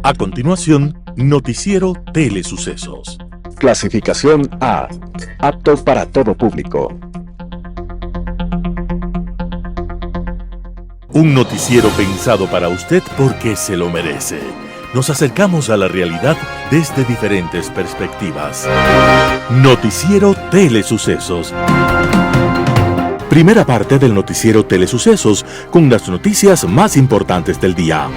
A continuación, Noticiero Telesucesos. Clasificación A. Apto para todo público. Un noticiero pensado para usted porque se lo merece. Nos acercamos a la realidad desde diferentes perspectivas. Noticiero Telesucesos. Primera parte del Noticiero Telesucesos con las noticias más importantes del día.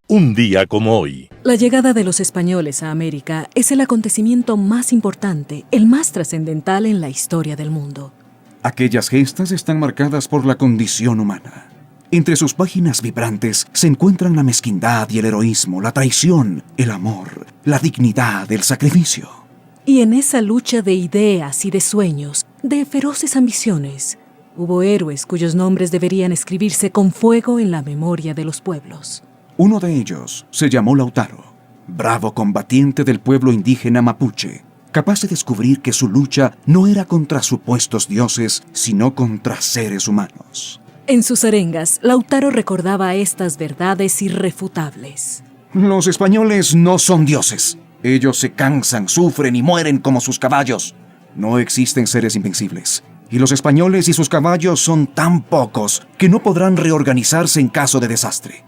Un día como hoy. La llegada de los españoles a América es el acontecimiento más importante, el más trascendental en la historia del mundo. Aquellas gestas están marcadas por la condición humana. Entre sus páginas vibrantes se encuentran la mezquindad y el heroísmo, la traición, el amor, la dignidad, el sacrificio. Y en esa lucha de ideas y de sueños, de feroces ambiciones, hubo héroes cuyos nombres deberían escribirse con fuego en la memoria de los pueblos. Uno de ellos se llamó Lautaro, bravo combatiente del pueblo indígena mapuche, capaz de descubrir que su lucha no era contra supuestos dioses, sino contra seres humanos. En sus arengas, Lautaro recordaba estas verdades irrefutables. Los españoles no son dioses. Ellos se cansan, sufren y mueren como sus caballos. No existen seres invencibles. Y los españoles y sus caballos son tan pocos que no podrán reorganizarse en caso de desastre.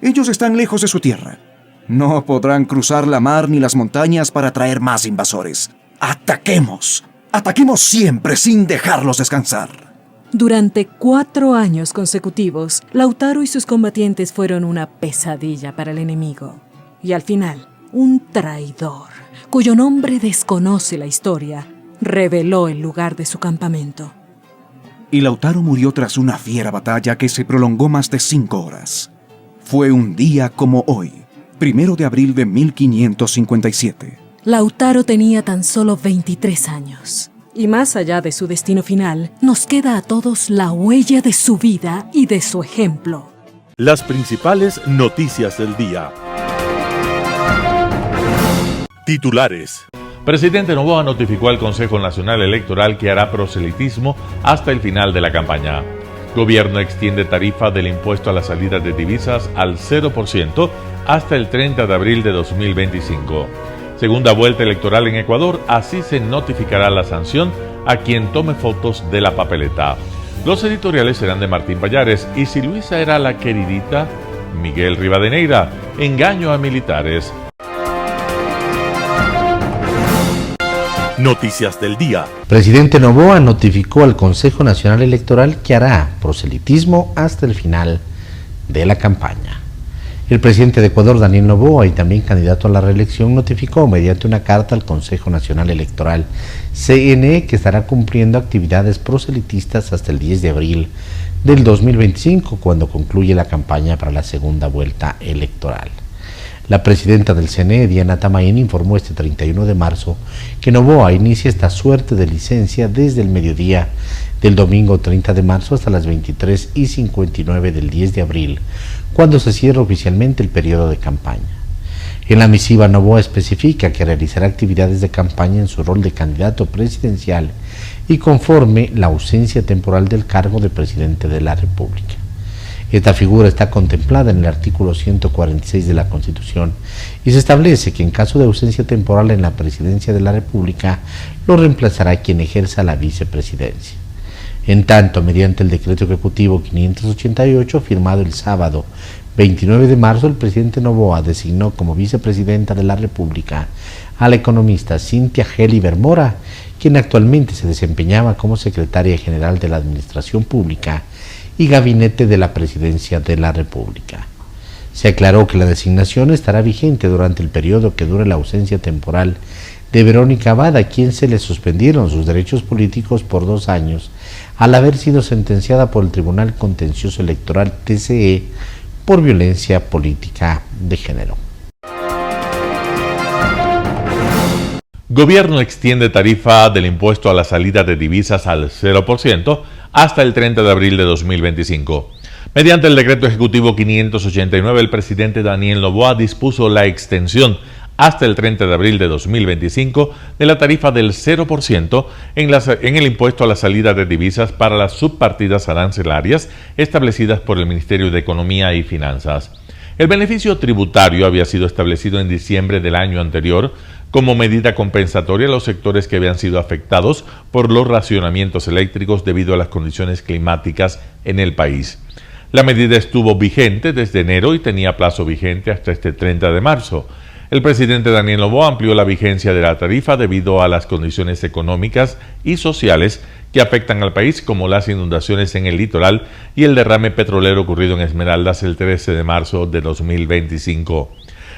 Ellos están lejos de su tierra. No podrán cruzar la mar ni las montañas para traer más invasores. ¡Ataquemos! ¡Ataquemos siempre sin dejarlos descansar! Durante 4 años consecutivos, Lautaro y sus combatientes fueron una pesadilla para el enemigo. Y al final, un traidor, cuyo nombre desconoce la historia, reveló el lugar de su campamento. Y Lautaro murió tras una fiera batalla que se prolongó más de 5 horas. Fue un día como hoy, 1 de abril de 1557. Lautaro tenía tan solo 23 años. Y más allá de su destino final, nos queda a todos la huella de su vida y de su ejemplo. Las principales noticias del día. Titulares. Presidente Noboa notificó al Consejo Nacional Electoral que hará proselitismo hasta el final de la campaña. Gobierno extiende tarifa del impuesto a la salida de divisas al 0% hasta el 30 de abril de 2025. Segunda vuelta electoral en Ecuador, así se notificará la sanción a quien tome fotos de la papeleta. Los editoriales serán de Martín Pallares y si Luisa era la queridita, Miguel Rivadeneira, engaño a militares. Noticias del día. Presidente Noboa notificó al Consejo Nacional Electoral que hará proselitismo hasta el final de la campaña. El presidente de Ecuador, Daniel Noboa, y también candidato a la reelección, notificó mediante una carta al Consejo Nacional Electoral, CNE, que estará cumpliendo actividades proselitistas hasta el 10 de abril del 2025, cuando concluye la campaña para la segunda vuelta electoral. La presidenta del CNE, Diana Tamaín, informó este 31 de marzo que Noboa inicia esta suerte de licencia desde el mediodía del domingo 30 de marzo hasta las 23:59 del 10 de abril, cuando se cierra oficialmente el periodo de campaña. En la misiva, Noboa especifica que realizará actividades de campaña en su rol de candidato presidencial y conforme la ausencia temporal del cargo de presidente de la República. Esta figura está contemplada en el artículo 146 de la Constitución y se establece que en caso de ausencia temporal en la presidencia de la República, lo reemplazará quien ejerza la vicepresidencia. En tanto, mediante el decreto ejecutivo 588, firmado el sábado 29 de marzo, el presidente Noboa designó como vicepresidenta de la República a la economista Cynthia Gelliver Mora, quien actualmente se desempeñaba como secretaria general de la Administración Pública y Gabinete de la Presidencia de la República. Se aclaró que la designación estará vigente durante el periodo que dure la ausencia temporal de Verónica Abad, a quien se le suspendieron sus derechos políticos por 2 años, al haber sido sentenciada por el Tribunal Contencioso Electoral TCE por violencia política de género. Gobierno extiende tarifa del impuesto a la salida de divisas al 0% hasta el 30 de abril de 2025. Mediante el decreto ejecutivo 589, el presidente Daniel Noboa dispuso la extensión hasta el 30 de abril de 2025 de la tarifa del 0% en el impuesto a la salida de divisas para las subpartidas arancelarias establecidas por el Ministerio de Economía y Finanzas. El beneficio tributario había sido establecido en diciembre del año anterior como medida compensatoria a los sectores que habían sido afectados por los racionamientos eléctricos debido a las condiciones climáticas en el país. La medida estuvo vigente desde enero y tenía plazo vigente hasta este 30 de marzo. El presidente Daniel Noboa amplió la vigencia de la tarifa debido a las condiciones económicas y sociales que afectan al país, como las inundaciones en el litoral y el derrame petrolero ocurrido en Esmeraldas el 13 de marzo de 2025.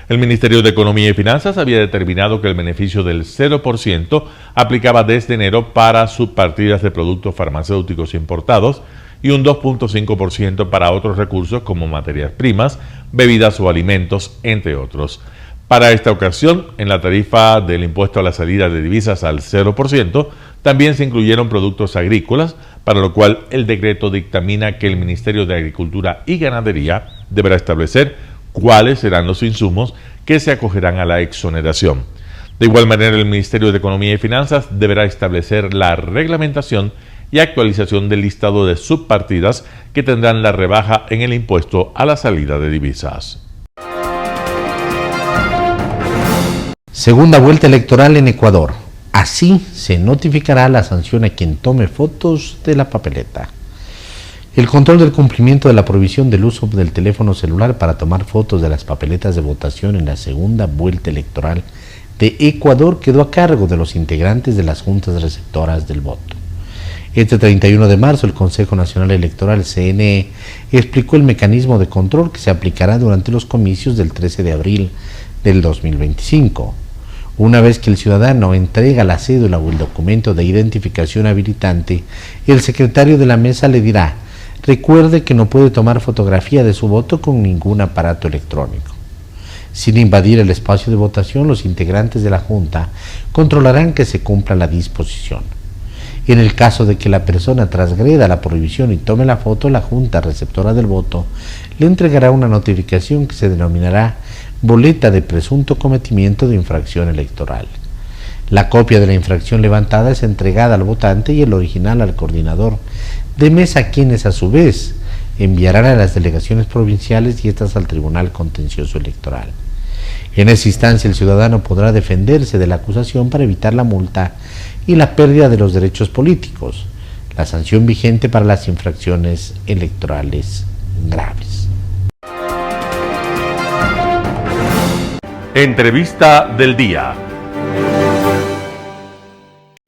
El Ministerio de Economía y Finanzas había determinado que el beneficio del 0% aplicaba desde enero para subpartidas de productos farmacéuticos importados y un 2.5% para otros recursos como materias primas, bebidas o alimentos, entre otros. Para esta ocasión, en la tarifa del impuesto a la salida de divisas al 0%, también se incluyeron productos agrícolas, para lo cual el decreto dictamina que el Ministerio de Agricultura y Ganadería deberá establecer cuáles serán los insumos que se acogerán a la exoneración. De igual manera, el Ministerio de Economía y Finanzas deberá establecer la reglamentación y actualización del listado de subpartidas que tendrán la rebaja en el impuesto a la salida de divisas. Segunda vuelta electoral en Ecuador. Así se notificará la sanción a quien tome fotos de la papeleta. El control del cumplimiento de la prohibición del uso del teléfono celular para tomar fotos de las papeletas de votación en la segunda vuelta electoral de Ecuador quedó a cargo de los integrantes de las juntas receptoras del voto. Este 31 de marzo, el Consejo Nacional Electoral, CNE, explicó el mecanismo de control que se aplicará durante los comicios del 13 de abril del 2025. Una vez que el ciudadano entrega la cédula o el documento de identificación habilitante, el secretario de la mesa le dirá: recuerde que no puede tomar fotografía de su voto con ningún aparato electrónico. Sin invadir el espacio de votación, los integrantes de la Junta controlarán que se cumpla la disposición. En el caso de que la persona transgreda la prohibición y tome la foto, la Junta Receptora del Voto le entregará una notificación que se denominará boleta de presunto cometimiento de infracción electoral. La copia de la infracción levantada es entregada al votante y el original al coordinador de mesa, quienes a su vez enviarán a las delegaciones provinciales y estas al Tribunal Contencioso Electoral. En esa instancia, el ciudadano podrá defenderse de la acusación para evitar la multa y la pérdida de los derechos políticos, la sanción vigente para las infracciones electorales graves. Entrevista del día.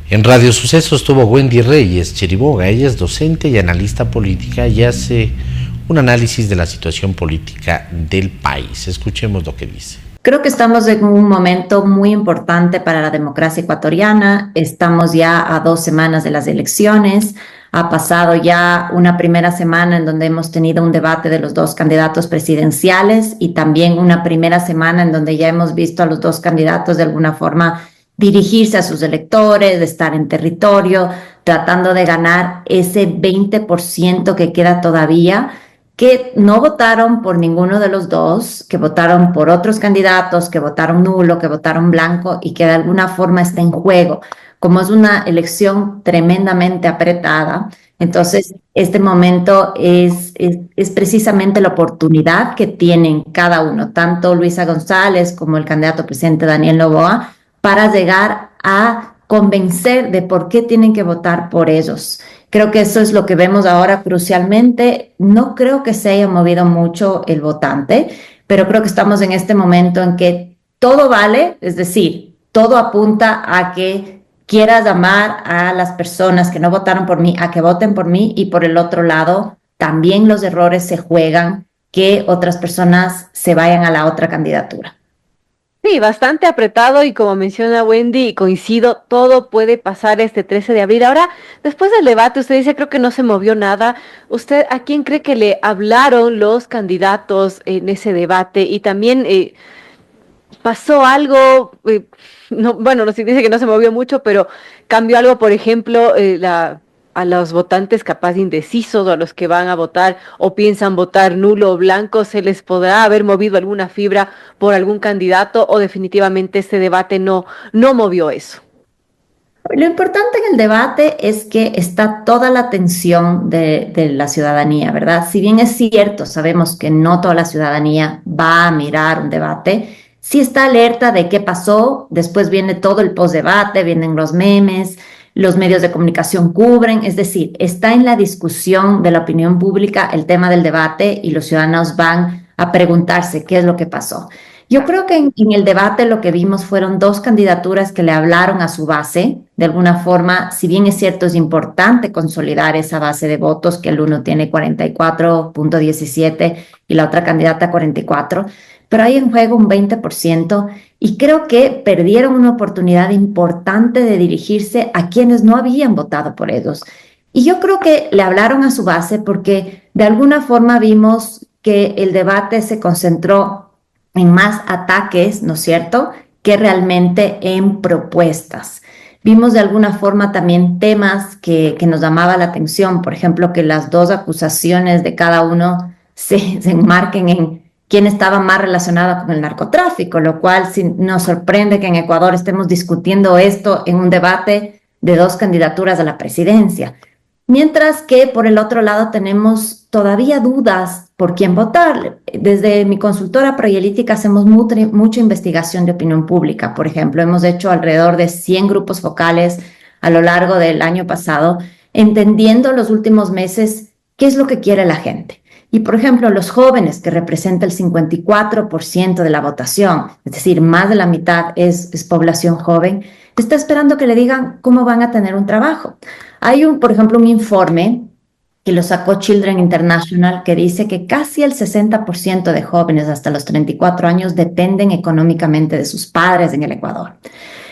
En Radio Sucesos estuvo Wendy Reyes Chiriboga. Ella es docente y analista política y hace un análisis de la situación política del país. Escuchemos lo que dice. Creo que estamos en un momento muy importante para la democracia ecuatoriana. Estamos ya a 2 semanas de las elecciones. Ha pasado ya una primera semana en donde hemos tenido un debate de los 2 candidatos presidenciales y también una primera semana en donde ya hemos visto a los 2 candidatos de alguna forma dirigirse a sus electores, de estar en territorio, tratando de ganar ese 20% que queda todavía, que no votaron por ninguno de los 2, que votaron por otros candidatos, que votaron nulo, que votaron blanco y que de alguna forma está en juego. Como es una elección tremendamente apretada, entonces este momento es precisamente la oportunidad que tienen cada uno, tanto Luisa González como el candidato presidente Daniel Noboa, para llegar a convencer de por qué tienen que votar por ellos. Creo que eso es lo que vemos ahora crucialmente. No creo que se haya movido mucho el votante, pero creo que estamos en este momento en que todo vale, es decir, todo apunta a que quiera llamar a las personas que no votaron por mí a que voten por mí, y por el otro lado, también los errores se juegan, que otras personas se vayan a la otra candidatura. Sí, bastante apretado y como menciona Wendy, coincido, todo puede pasar este 13 de abril. Ahora, después del debate, usted dice, creo que no se movió nada. ¿Usted a quién cree que le hablaron los candidatos en ese debate? Y también pasó algo, no, bueno, nos dice que no se movió mucho, pero cambió algo, por ejemplo, a los votantes capaz indecisos o a los que van a votar o piensan votar nulo o blanco, se les podrá haber movido alguna fibra por algún candidato o definitivamente este debate no movió eso? Lo importante en el debate es que está toda la atención de la ciudadanía, ¿verdad? Si bien es cierto, sabemos que no toda la ciudadanía va a mirar un debate, sí está alerta de qué pasó, después viene todo el postdebate, vienen los memes, los medios de comunicación cubren, es decir, está en la discusión de la opinión pública el tema del debate y los ciudadanos van a preguntarse qué es lo que pasó. Yo creo que en el debate lo que vimos fueron dos candidaturas que le hablaron a su base. De alguna forma, si bien es cierto, es importante consolidar esa base de votos, que el uno tiene 44.17 y la otra candidata 44, pero hay en juego un 20% y creo que perdieron una oportunidad importante de dirigirse a quienes no habían votado por ellos. Y yo creo que le hablaron a su base porque de alguna forma vimos que el debate se concentró en más ataques, ¿no es cierto?, que realmente en propuestas. Vimos de alguna forma también temas que nos llamaba la atención, por ejemplo, que las dos acusaciones de cada uno se enmarquen en quién estaba más relacionado con el narcotráfico, lo cual sí nos sorprende que en Ecuador estemos discutiendo esto en un debate de dos candidaturas a la presidencia. Mientras que por el otro lado tenemos todavía dudas por quién votar. Desde mi consultora Proyelítica hacemos mucha investigación de opinión pública. Por ejemplo, hemos hecho alrededor de 100 grupos focales a lo largo del año pasado, entendiendo los últimos meses qué es lo que quiere la gente. Y, por ejemplo, los jóvenes, que representa el 54% de la votación, es decir, más de la mitad es población joven, está esperando que le digan cómo van a tener un trabajo. Hay, por ejemplo, un informe que lo sacó Children International que dice que casi el 60% de jóvenes hasta los 34 años dependen económicamente de sus padres en el Ecuador.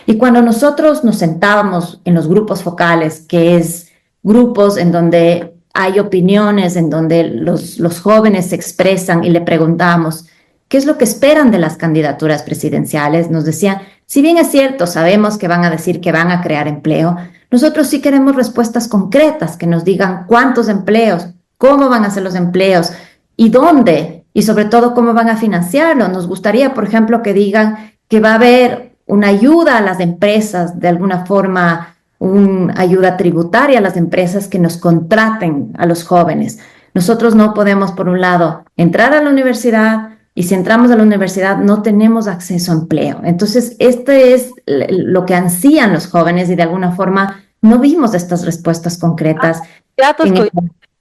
Y cuando nosotros nos sentábamos en los grupos focales, que es grupos en donde hay opiniones, en donde los jóvenes se expresan y le preguntamos qué es lo que esperan de las candidaturas presidenciales, nos decían, si bien es cierto, sabemos que van a decir que van a crear empleo, nosotros sí queremos respuestas concretas, que nos digan cuántos empleos, cómo van a ser los empleos y dónde, y sobre todo cómo van a financiarlo. Nos gustaría, por ejemplo, que digan que va a haber una ayuda a las empresas, de alguna forma, una ayuda tributaria a las empresas que nos contraten a los jóvenes. Nosotros no podemos, por un lado, entrar a la universidad, y si entramos a la universidad no tenemos acceso a empleo. Entonces, este es lo que ansían los jóvenes y de alguna forma no vimos estas respuestas concretas.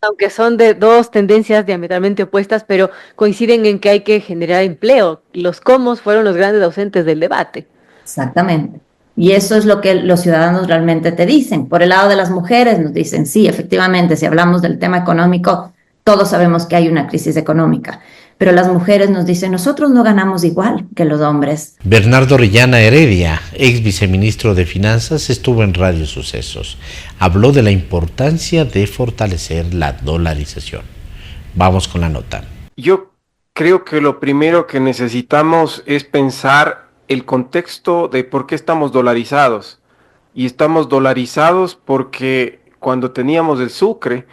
Aunque son de dos tendencias diametralmente opuestas, pero coinciden en que hay que generar empleo. Los cómo fueron los grandes ausentes del debate. Exactamente. Y eso es lo que los ciudadanos realmente te dicen. Por el lado de las mujeres nos dicen, sí, efectivamente, si hablamos del tema económico, todos sabemos que hay una crisis económica. Pero las mujeres nos dicen, nosotros no ganamos igual que los hombres. Bernardo Rillana Heredia, ex viceministro de Finanzas, estuvo en Radio Sucesos. Habló de la importancia de fortalecer la dolarización. Vamos con la nota. Yo creo que lo primero que necesitamos es pensar el contexto de por qué estamos dolarizados. Y estamos dolarizados porque cuando teníamos el sucre,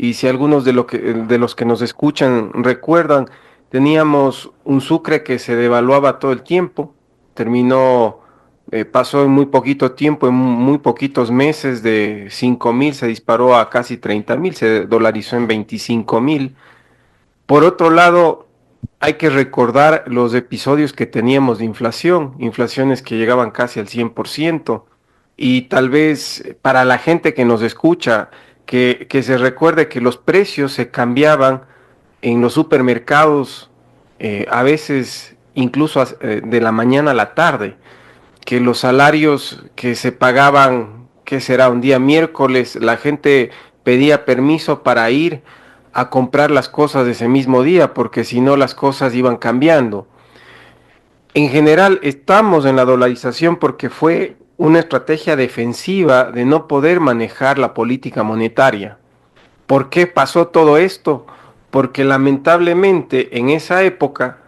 y si algunos de los que nos escuchan recuerdan, teníamos un sucre que se devaluaba todo el tiempo, pasó en muy poquito tiempo, en muy poquitos meses, de 5.000 se disparó a casi 30.000, se dolarizó en 25.000. Por otro lado, hay que recordar los episodios que teníamos de inflaciones que llegaban casi al 100%, y tal vez para la gente que nos escucha, que se recuerde que los precios se cambiaban en los supermercados, a veces incluso de la mañana a la tarde, que los salarios que se pagaban, que será un día miércoles, la gente pedía permiso para ir a comprar las cosas de ese mismo día, porque si no las cosas iban cambiando. En general estamos en la dolarización porque fue una estrategia defensiva de no poder manejar la política monetaria. ¿Por qué pasó todo esto? Porque lamentablemente en esa época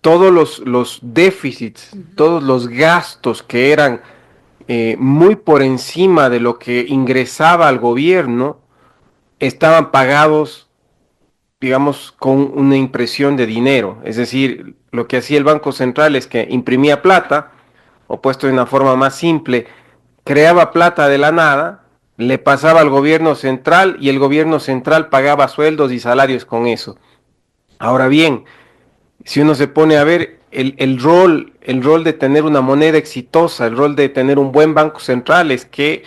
todos los déficits, todos los gastos que eran muy por encima de lo que ingresaba al gobierno, estaban pagados, digamos, con una impresión de dinero. Es decir, lo que hacía el Banco Central es que imprimía plata, o puesto de una forma más simple, creaba plata de la nada, le pasaba al gobierno central y el gobierno central pagaba sueldos y salarios con eso. Ahora bien, si uno se pone a ver el rol de tener una moneda exitosa, el rol de tener un buen banco central es que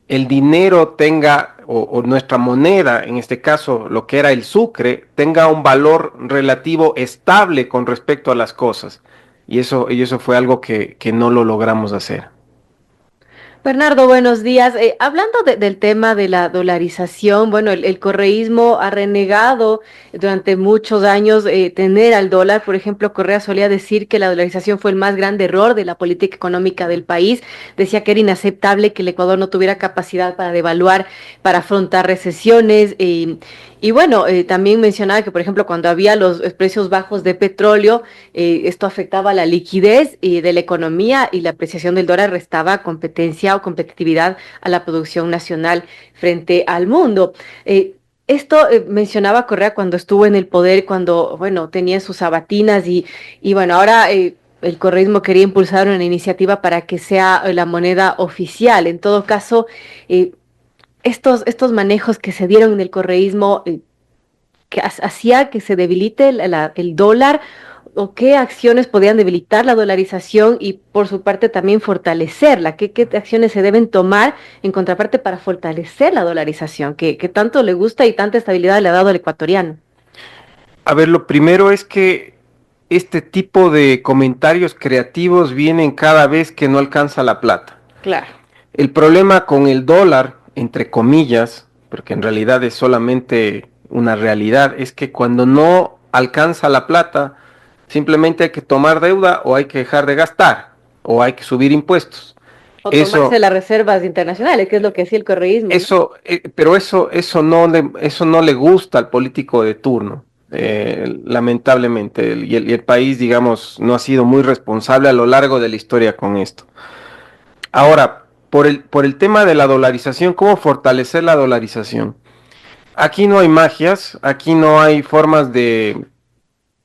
el dinero tenga, o nuestra moneda, en este caso lo que era el sucre, tenga un valor relativo estable con respecto a las cosas. Y eso fue algo que no lo logramos hacer. Bernardo, buenos días. Hablando del tema de la dolarización, bueno, el correísmo ha renegado durante muchos años tener al dólar. Por ejemplo, Correa solía decir que la dolarización fue el más grande error de la política económica del país. Decía que era inaceptable que el Ecuador no tuviera capacidad para devaluar, para afrontar recesiones. Y bueno, también mencionaba que, por ejemplo, cuando había los precios bajos de petróleo, esto afectaba la liquidez de la economía y la apreciación del dólar restaba competencia o competitividad a la producción nacional frente al mundo. Esto mencionaba Correa cuando estuvo en el poder, cuando, bueno, tenía sus sabatinas y bueno, ahora el correísmo quería impulsar una iniciativa para que sea la moneda oficial. En todo caso, estos manejos que se dieron en el correísmo, que hacía que se debilite el dólar, o qué acciones podían debilitar la dolarización y por su parte también fortalecerla, qué acciones se deben tomar en contraparte para fortalecer la dolarización, que tanto le gusta y tanta estabilidad le ha dado al ecuatoriano. A ver, lo primero es que este tipo de comentarios creativos vienen cada vez que no alcanza la plata. Claro. El problema con el dólar, entre comillas, porque en realidad es solamente una realidad, es que cuando no alcanza la plata, simplemente hay que tomar deuda o hay que dejar de gastar o hay que subir impuestos. O Eso, tomarse las reservas internacionales, que es lo que decía el correísmo. pero eso no le gusta al político de turno, lamentablemente, y el país, digamos, no ha sido muy responsable a lo largo de la historia con esto. Ahora, por el tema de la dolarización, ¿cómo fortalecer la dolarización? Aquí no hay magias, aquí no hay formas de,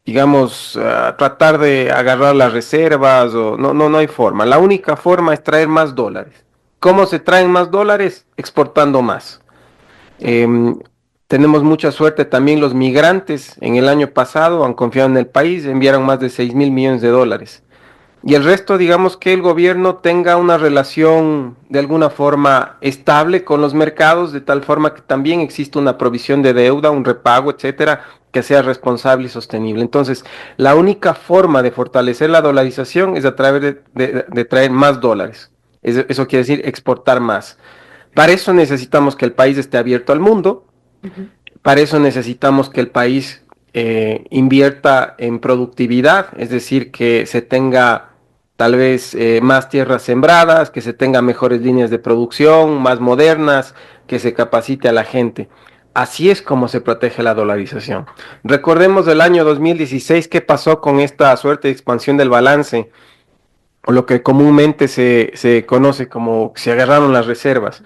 digamos, tratar de agarrar las reservas, o no hay forma. La única forma es traer más dólares. ¿Cómo se traen más dólares? Exportando más. Tenemos mucha suerte también los migrantes en el año pasado han confiado en el país, enviaron más de 6.000 millones de dólares. Y el resto, digamos que el gobierno tenga una relación de alguna forma estable con los mercados, de tal forma que también exista una provisión de deuda, un repago, etcétera, que sea responsable y sostenible. Entonces, la única forma de fortalecer la dolarización es a través de traer más dólares. Eso quiere decir exportar más. Para eso necesitamos que el país esté abierto al mundo. Para eso necesitamos que el país invierta en productividad, es decir, que se tenga tal vez más tierras sembradas, que se tenga mejores líneas de producción, más modernas, que se capacite a la gente. Así es como se protege la dolarización. Recordemos del año 2016 qué pasó con esta suerte de expansión del balance, o lo que comúnmente se conoce como se agarraron las reservas.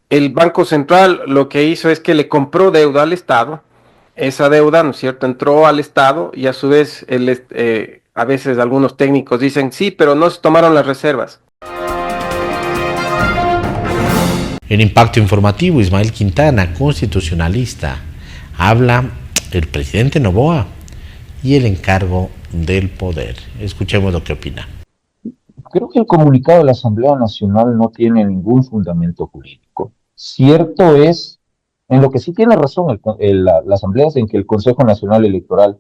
El Banco Central lo que hizo es que le compró deuda al Estado. Esa deuda, ¿no es cierto?, entró al Estado y a su vez a veces algunos técnicos dicen, sí, pero no se tomaron las reservas. En Impacto Informativo, Ismael Quintana, constitucionalista, habla el presidente Noboa y el encargo del poder. Escuchemos lo que opina. Creo que el comunicado de la Asamblea Nacional no tiene ningún fundamento jurídico. Cierto es, en lo que sí tiene razón la Asamblea, es en que el Consejo Nacional Electoral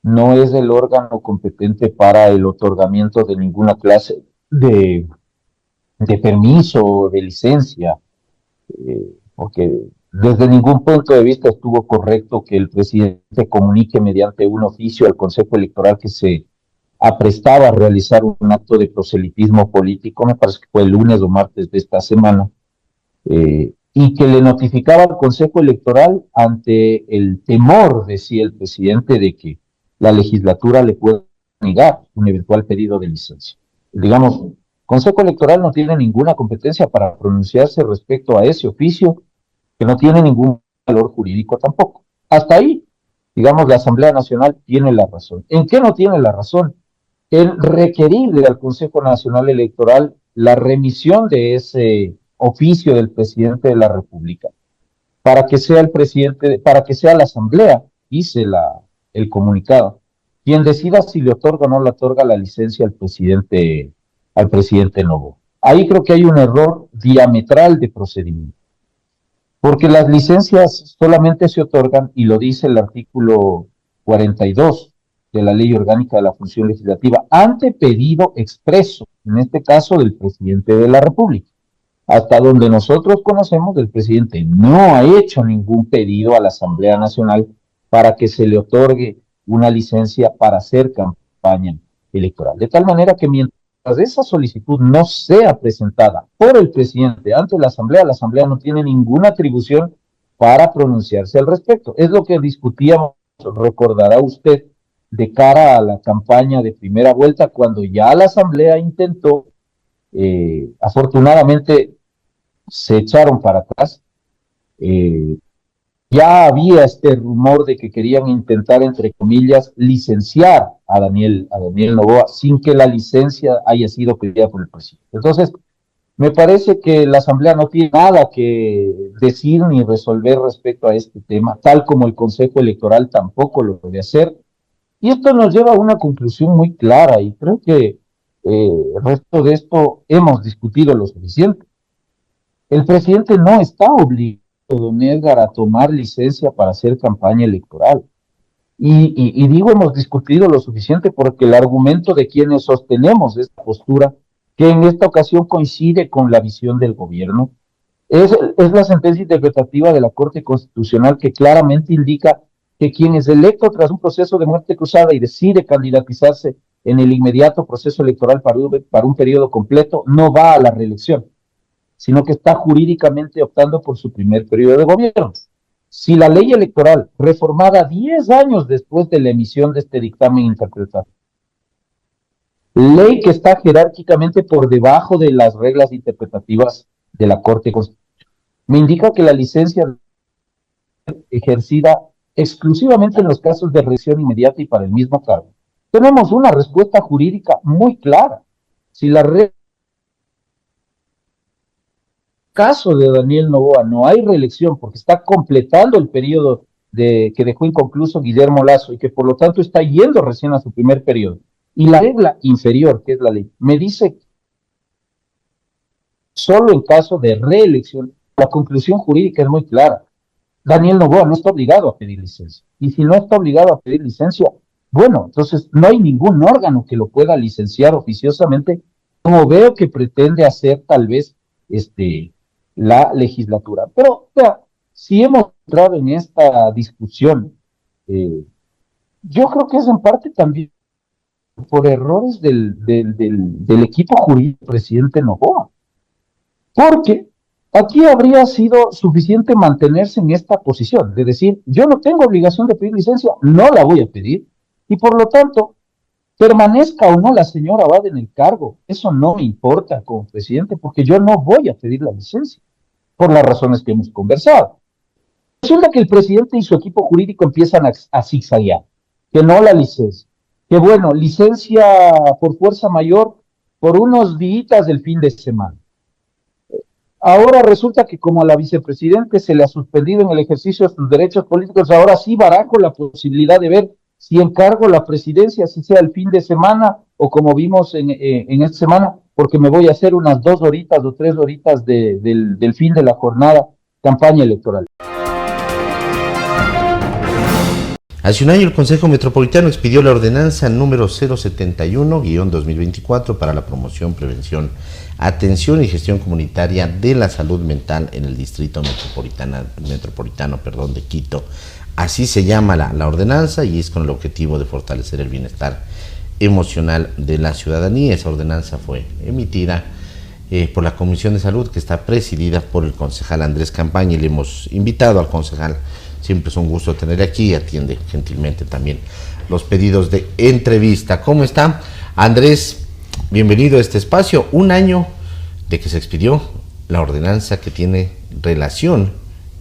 no es el órgano competente para el otorgamiento de ninguna clase de permiso o de licencia, porque desde ningún punto de vista estuvo correcto que el presidente comunique mediante un oficio al Consejo Electoral que se aprestaba a realizar un acto de proselitismo político, me parece que fue el lunes o martes de esta semana, y que le notificaba al Consejo Electoral ante el temor, decía el presidente, de que la legislatura le pueda negar un eventual pedido de licencia. Digamos, Consejo Electoral no tiene ninguna competencia para pronunciarse respecto a ese oficio, que no tiene ningún valor jurídico tampoco. Hasta ahí, digamos, la Asamblea Nacional tiene la razón. ¿En qué no tiene la razón? En requerirle al Consejo Nacional Electoral la remisión de ese oficio del presidente de la República, para que sea el presidente, para que sea la Asamblea, dice el comunicado, quien decida si le otorga o no le otorga la licencia al presidente Novoa. Ahí creo que hay un error diametral de procedimiento, porque las licencias solamente se otorgan, y lo dice el artículo 42 de la Ley Orgánica de la Función Legislativa, ante pedido expreso, en este caso del presidente de la República. Hasta donde nosotros conocemos, el presidente no ha hecho ningún pedido a la Asamblea Nacional para que se le otorgue una licencia para hacer campaña electoral. De tal manera que mientras esa solicitud no sea presentada por el presidente ante la Asamblea no tiene ninguna atribución para pronunciarse al respecto. Es lo que discutíamos, recordará usted, de cara a la campaña de primera vuelta, cuando ya la Asamblea intentó, afortunadamente se echaron para atrás, ya había este rumor de que querían intentar, entre comillas, licenciar a Daniel Noboa sin que la licencia haya sido pedida por el presidente. Entonces, me parece que la Asamblea no tiene nada que decir ni resolver respecto a este tema, tal como el Consejo Electoral tampoco lo debe hacer. Y esto nos lleva a una conclusión muy clara, y creo que el resto de esto hemos discutido lo suficiente. El presidente no está obligado, don Edgar, a tomar licencia para hacer campaña electoral. Y digo hemos discutido lo suficiente porque el argumento de quienes sostenemos esta postura, que en esta ocasión coincide con la visión del gobierno, es la sentencia interpretativa de la Corte Constitucional, que claramente indica que quien es electo tras un proceso de muerte cruzada y decide candidatizarse en el inmediato proceso electoral para un periodo completo, no va a la reelección, sino que está jurídicamente optando por su primer periodo de gobierno. Si la ley electoral, reformada 10 años después de la emisión de este dictamen interpretativo, ley que está jerárquicamente por debajo de las reglas interpretativas de la Corte Constitucional, me indica que la licencia ejercida exclusivamente en los casos de reelección inmediata y para el mismo cargo. Tenemos una respuesta jurídica muy clara. Si la caso de Daniel Noboa no hay reelección porque está completando el periodo que dejó inconcluso Guillermo Lasso y que por lo tanto está yendo recién a su primer periodo, y la regla inferior, que es la ley, me dice que solo en caso de reelección, la conclusión jurídica es muy clara. Daniel Noboa no está obligado a pedir licencia, y si no está obligado a pedir licencia, bueno, entonces no hay ningún órgano que lo pueda licenciar oficiosamente, como veo que pretende hacer tal vez la legislatura. Pero, ya, si hemos entrado en esta discusión, yo creo que es en parte también por errores del equipo jurídico del presidente Noboa, porque aquí habría sido suficiente mantenerse en esta posición, de decir, yo no tengo obligación de pedir licencia, no la voy a pedir, y por lo tanto, permanezca o no la señora Abad en el cargo, eso no me importa como presidente, porque yo no voy a pedir la licencia, por las razones que hemos conversado. Resulta que el presidente y su equipo jurídico empiezan a zigzaguear, que no la licencia, que bueno, licencia por fuerza mayor por unos días del fin de semana. Ahora resulta que como a la vicepresidente se le ha suspendido en el ejercicio de sus derechos políticos, ahora sí barajo la posibilidad de ver si encargo la presidencia, si sea el fin de semana o como vimos en esta semana, porque me voy a hacer unas 2 horitas o 3 horitas del fin de la jornada campaña electoral. Hace un año el Consejo Metropolitano expidió la ordenanza número 071-2024 para la promoción, prevención, atención y gestión comunitaria de la salud mental en el Distrito Metropolitano de Quito. Así se llama la ordenanza y es con el objetivo de fortalecer el bienestar emocional de la ciudadanía. Esa ordenanza fue emitida por la Comisión de Salud, que está presidida por el concejal Andrés Campaña, y le hemos invitado al concejal. Siempre es un gusto tenerle aquí y atiende gentilmente también los pedidos de entrevista. ¿Cómo está, Andrés? bienvenido a este espacio. Un año de que se expidió la ordenanza que tiene relación,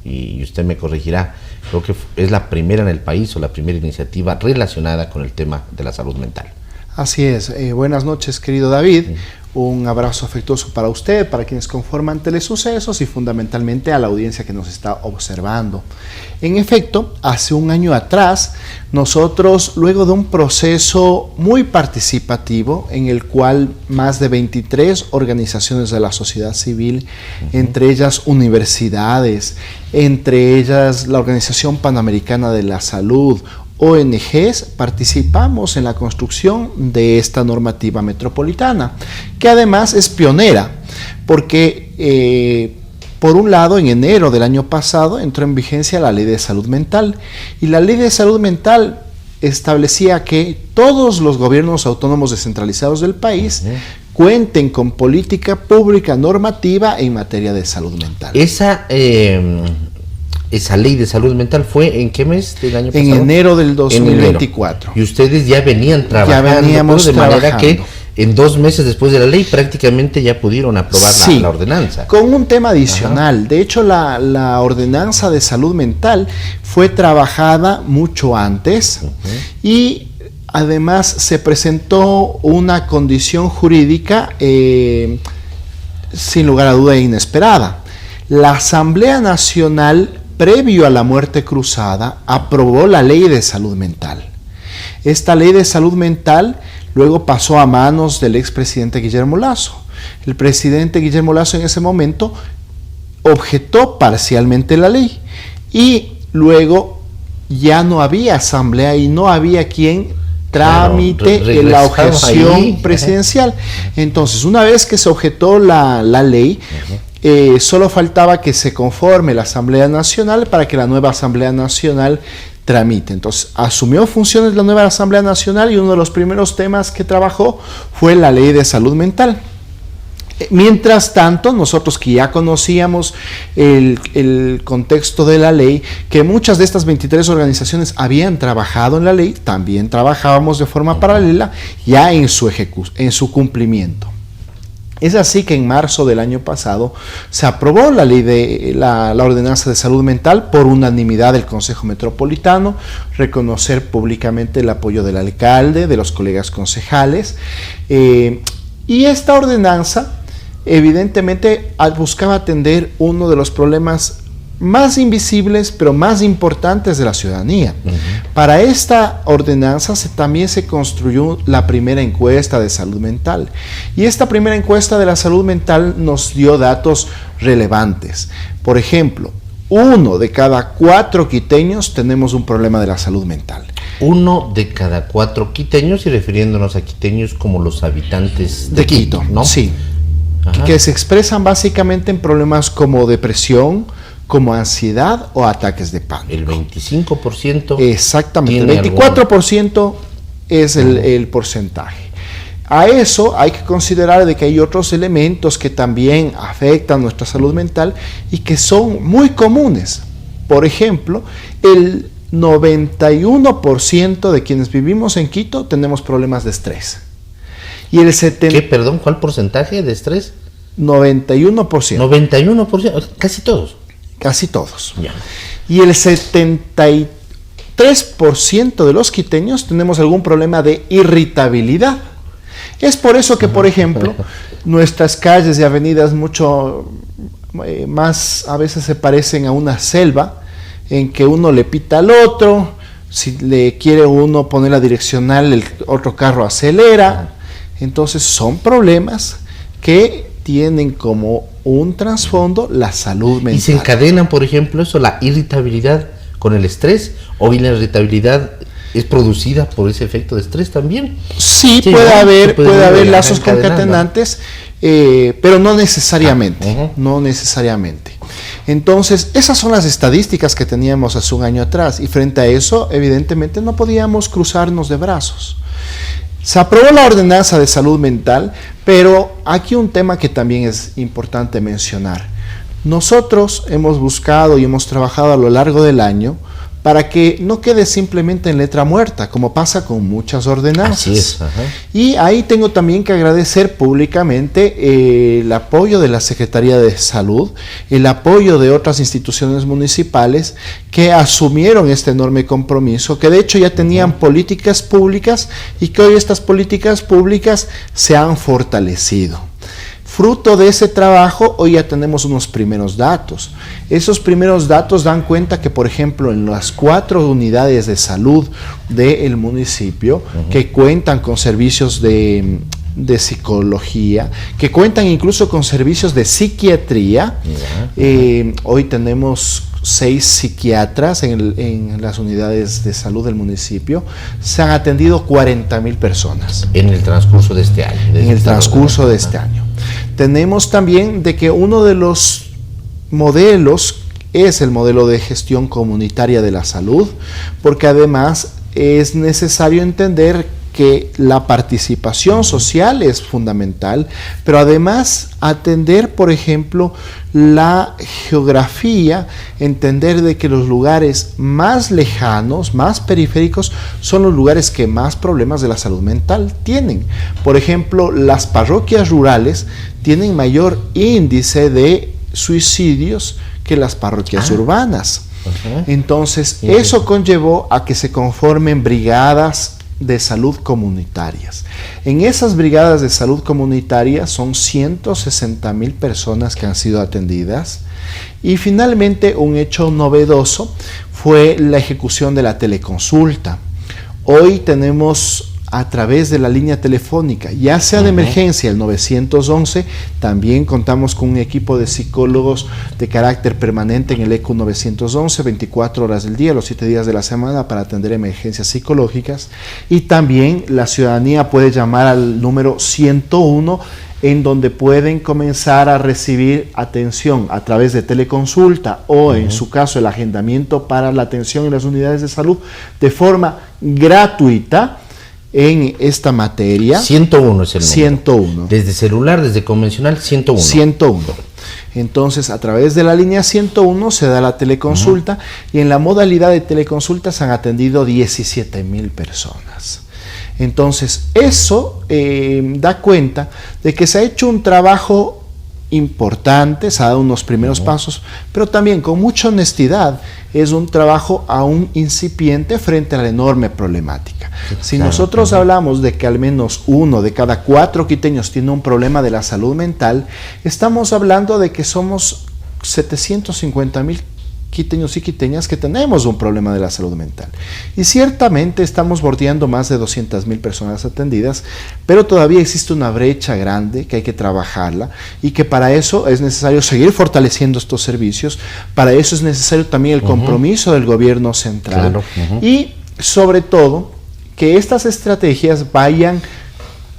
y usted me corregirá, creo que es la primera en el país o la primera iniciativa relacionada con el tema de la salud mental. Así es. Buenas noches, querido David. Un abrazo afectuoso para usted, para quienes conforman Telesucesos y fundamentalmente a la audiencia que nos está observando. En efecto, hace un año atrás, nosotros, luego de un proceso muy participativo, en el cual más de 23 organizaciones de la sociedad civil, entre ellas universidades, entre ellas la Organización Panamericana de la Salud, ONGs, participamos en la construcción de esta normativa metropolitana, que además es pionera, porque por un lado, en enero del año pasado entró en vigencia la Ley de Salud Mental, y la Ley de Salud Mental establecía que todos los gobiernos autónomos descentralizados del país cuenten con política pública normativa en materia de salud mental. Esa ley de salud mental fue ¿en qué mes del año pasado? En enero del 2024. Y ustedes ya venían trabajando, de manera que en 2 meses después de la ley prácticamente ya pudieron aprobar la ordenanza. Con un tema adicional. Ajá. De hecho, la ordenanza de salud mental fue trabajada mucho antes y además se presentó una condición jurídica sin lugar a duda inesperada. La Asamblea Nacional, previo a la muerte cruzada, aprobó la Ley de Salud Mental. Esta Ley de Salud Mental luego pasó a manos del expresidente Guillermo Lasso. El presidente Guillermo Lasso en ese momento objetó parcialmente la ley y luego ya no había asamblea y no había quien tramite la objeción presidencial. Entonces, una vez que se objetó la ley, solo faltaba que se conforme la Asamblea Nacional para que la nueva Asamblea Nacional tramite. Entonces, asumió funciones la nueva Asamblea Nacional y uno de los primeros temas que trabajó fue la Ley de Salud Mental. Mientras tanto, nosotros que ya conocíamos el contexto de la ley, que muchas de estas 23 organizaciones habían trabajado en la ley, también trabajábamos de forma paralela ya en su cumplimiento. Es así que en marzo del año pasado se aprobó la ley de la ordenanza de salud mental por unanimidad del Consejo Metropolitano, reconocer públicamente el apoyo del alcalde, de los colegas concejales, y esta ordenanza evidentemente buscaba atender uno de los problemas más invisibles pero más importantes de la ciudadanía. Para esta ordenanza también se construyó la primera encuesta de salud mental, y esta primera encuesta de la salud mental nos dio datos relevantes. Por ejemplo, 1 de cada 4 quiteños tenemos un problema de la salud mental. 1 de cada 4 quiteños, y refiriéndonos a quiteños como los habitantes de Quito, ¿no? Sí. Ajá. Que se expresan básicamente en problemas como depresión, como ansiedad o ataques de pánico. El 25%. Exactamente, el 24% es el porcentaje. A eso hay que considerar de que hay otros elementos que también afectan nuestra salud mental y que son muy comunes. Por ejemplo, el 91% de quienes vivimos en Quito tenemos problemas de estrés. Y el ¿Qué, perdón? ¿Cuál porcentaje de estrés? 91%. 91%, casi todos. Casi todos. Ya. Y el 73% de los quiteños tenemos algún problema de irritabilidad. Es por eso que, por ejemplo, nuestras calles y avenidas mucho más a veces se parecen a una selva en que uno le pita al otro, si le quiere uno poner la direccional, el otro carro acelera. Entonces son problemas que tienen como un trasfondo la salud mental. ¿Y se encadenan, por ejemplo, la irritabilidad con el estrés? ¿O bien la irritabilidad es producida por ese efecto de estrés también? Sí, puede haber lazos concatenantes, pero no necesariamente. No necesariamente. Entonces, esas son las estadísticas que teníamos hace un año atrás, y frente a eso, evidentemente, no podíamos cruzarnos de brazos. Se aprobó la ordenanza de salud mental, pero aquí un tema que también es importante mencionar. Nosotros hemos buscado y hemos trabajado a lo largo del año para que no quede simplemente en letra muerta, como pasa con muchas ordenanzas. Así es. Y ahí tengo también que agradecer públicamente el apoyo de la Secretaría de Salud, el apoyo de otras instituciones municipales que asumieron este enorme compromiso, que de hecho ya tenían políticas públicas y que hoy estas políticas públicas se han fortalecido. Fruto de ese trabajo, hoy ya tenemos unos primeros datos. Esos primeros datos dan cuenta que, por ejemplo, en las 4 unidades de salud del municipio, que cuentan con servicios de psicología, que cuentan incluso con servicios de psiquiatría, hoy tenemos 6 psiquiatras en las unidades de salud del municipio. Se han atendido 40,000 personas. En el transcurso de este año. En el transcurso de este año. Tenemos también de que uno de los modelos es el modelo de gestión comunitaria de la salud, porque además es necesario entender que la participación social es fundamental, pero además atender, por ejemplo, la geografía, entender de que los lugares más lejanos, más periféricos, son los lugares que más problemas de la salud mental tienen. Por ejemplo, las parroquias rurales tienen mayor índice de suicidios que las parroquias urbanas. Entonces, eso conllevó a que se conformen brigadas de salud comunitarias. En esas brigadas de salud comunitaria son 160,000 personas que han sido atendidas. Y finalmente, un hecho novedoso fue la ejecución de la teleconsulta. Hoy tenemos, a través de la línea telefónica, ya sea de emergencia, el 911, también contamos con un equipo de psicólogos de carácter permanente en el ECU 911, 24 horas del día, los 7 días de la semana, para atender emergencias psicológicas. Y también la ciudadanía puede llamar al número 101, en donde pueden comenzar a recibir atención a través de teleconsulta o, en su caso, el agendamiento para la atención en las unidades de salud de forma gratuita. En esta materia. 101 es el número. 101. Desde celular, desde convencional, 101. 101. Entonces, a través de la línea 101 se da la teleconsulta y en la modalidad de teleconsulta se han atendido 17,000 personas. Entonces, eso da cuenta de que se ha hecho un trabajo importante, se ha dado unos primeros pasos, pero también con mucha honestidad. Es un trabajo aún incipiente frente a la enorme problemática. Si nosotros hablamos de que al menos 1 de cada 4 quiteños tiene un problema de la salud mental, estamos hablando de que somos 750,000 quiteños y quiteñas que tenemos un problema de la salud mental. Y ciertamente estamos bordeando más de 200,000 personas atendidas, pero todavía existe una brecha grande que hay que trabajarla y que para eso es necesario seguir fortaleciendo estos servicios. Para eso es necesario también el compromiso del gobierno central y sobre todo que estas estrategias vayan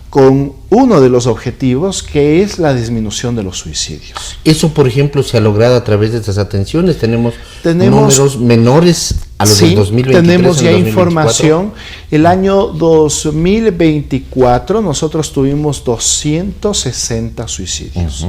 con uno de los objetivos, que es la disminución de los suicidios. Eso, por ejemplo, se ha logrado a través de estas atenciones. Tenemos números menores a los del 2023. Tenemos ya información. El año 2024 nosotros tuvimos 260 suicidios.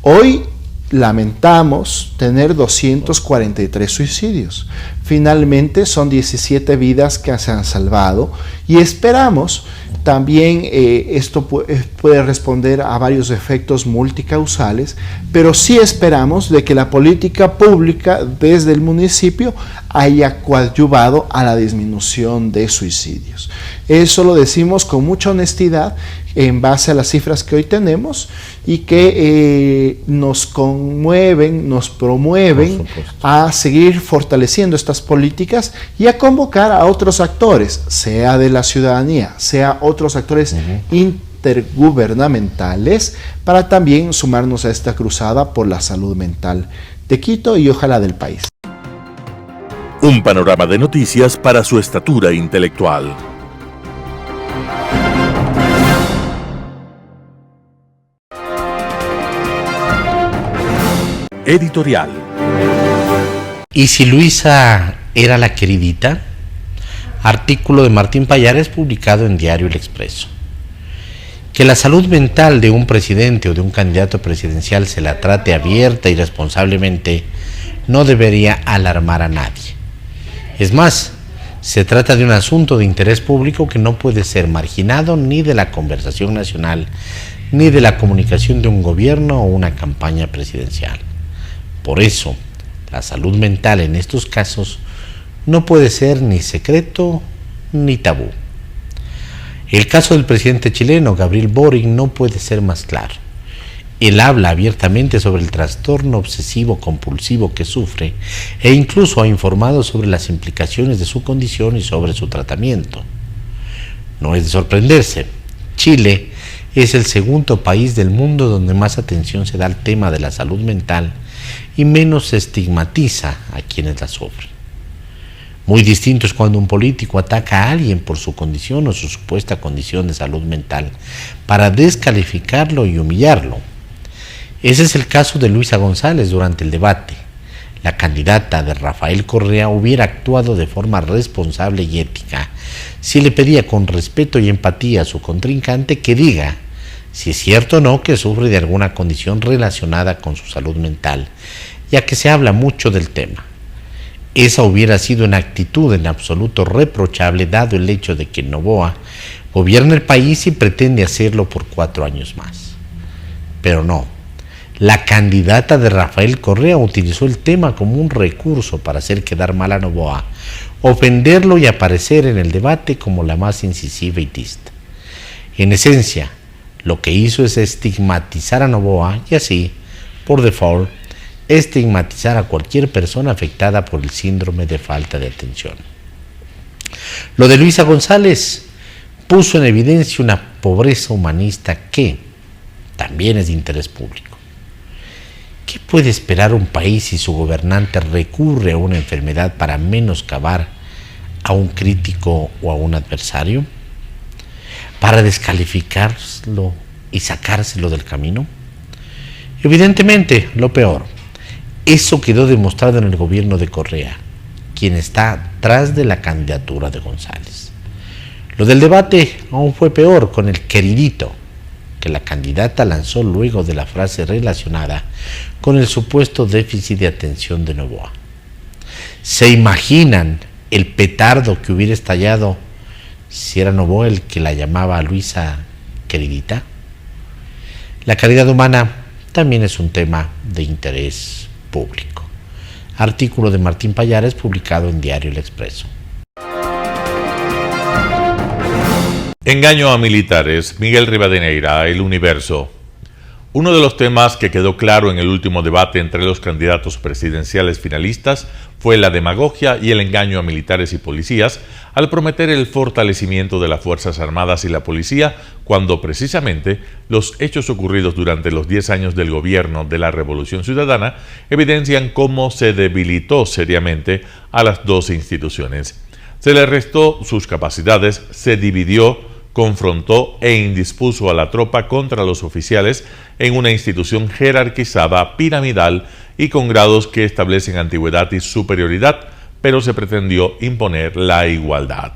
Hoy lamentamos tener 243 suicidios. Finalmente son 17 vidas que se han salvado y esperamos también, esto puede responder a varios efectos multicausales, pero sí esperamos de que la política pública desde el municipio haya coadyuvado a la disminución de suicidios. Eso lo decimos con mucha honestidad en base a las cifras que hoy tenemos y que nos conmueven, nos promueven a seguir fortaleciendo estas políticas y a convocar a otros actores, sea de la ciudadanía, sea otros actores intergubernamentales, para también sumarnos a esta cruzada por la salud mental de Quito y ojalá del país. Un panorama de noticias para su estatura intelectual. Editorial. ¿Y si Luisa era la queridita? Artículo de Martín Pallares publicado en Diario El Expreso. Que la salud mental de un presidente o de un candidato presidencial se la trate abierta y responsablemente no debería alarmar a nadie. Es más, se trata de un asunto de interés público que no puede ser marginado ni de la conversación nacional, ni de la comunicación de un gobierno o una campaña presidencial. Por eso, la salud mental en estos casos no puede ser ni secreto ni tabú. El caso del presidente chileno Gabriel Boric no puede ser más claro. Él habla abiertamente sobre el trastorno obsesivo compulsivo que sufre e incluso ha informado sobre las implicaciones de su condición y sobre su tratamiento. No es de sorprenderse. Chile es el segundo país del mundo donde más atención se da al tema de la salud mental y menos se estigmatiza a quienes la sufren. Muy distinto es cuando un político ataca a alguien por su condición o su supuesta condición de salud mental para descalificarlo y humillarlo. Ese es el caso de Luisa González durante el debate. La candidata de Rafael Correa hubiera actuado de forma responsable y ética si le pedía con respeto y empatía a su contrincante que diga si es cierto o no que sufre de alguna condición relacionada con su salud mental, ya que se habla mucho del tema. Esa hubiera sido una actitud en absoluto reprochable dado el hecho de que Noboa gobierna el país y pretende hacerlo por 4 años más. Pero no. La candidata de Rafael Correa utilizó el tema como un recurso para hacer quedar mal a Noboa, ofenderlo y aparecer en el debate como la más incisiva y tista. En esencia, lo que hizo es estigmatizar a Noboa y así, por default, estigmatizar a cualquier persona afectada por el síndrome de falta de atención. Lo de Luisa González puso en evidencia una pobreza humanista que también es de interés público. ¿Qué puede esperar un país si su gobernante recurre a una enfermedad para menoscabar a un crítico o a un adversario? ¿Para descalificarlo y sacárselo del camino? Evidentemente, lo peor. Eso quedó demostrado en el gobierno de Correa, quien está tras de la candidatura de González. Lo del debate aún fue peor con el queridito que la candidata lanzó luego de la frase relacionada con el supuesto déficit de atención de Noboa. ¿Se imaginan el petardo que hubiera estallado si era Noboa el que la llamaba a Luisa queridita? La calidad humana también es un tema de interés público. Artículo de Martín Pallares publicado en Diario El Expreso. Engaño a militares. Miguel Rivadeneira, El Universo. Uno de los temas que quedó claro en el último debate entre los candidatos presidenciales finalistas fue la demagogia y el engaño a militares y policías al prometer el fortalecimiento de las Fuerzas Armadas y la policía cuando precisamente los hechos ocurridos durante los 10 años del gobierno de la Revolución Ciudadana evidencian cómo se debilitó seriamente a las dos instituciones. Se le restó sus capacidades, se dividió, confrontó e indispuso a la tropa contra los oficiales en una institución jerarquizada, piramidal y con grados que establecen antigüedad y superioridad, pero se pretendió imponer la igualdad.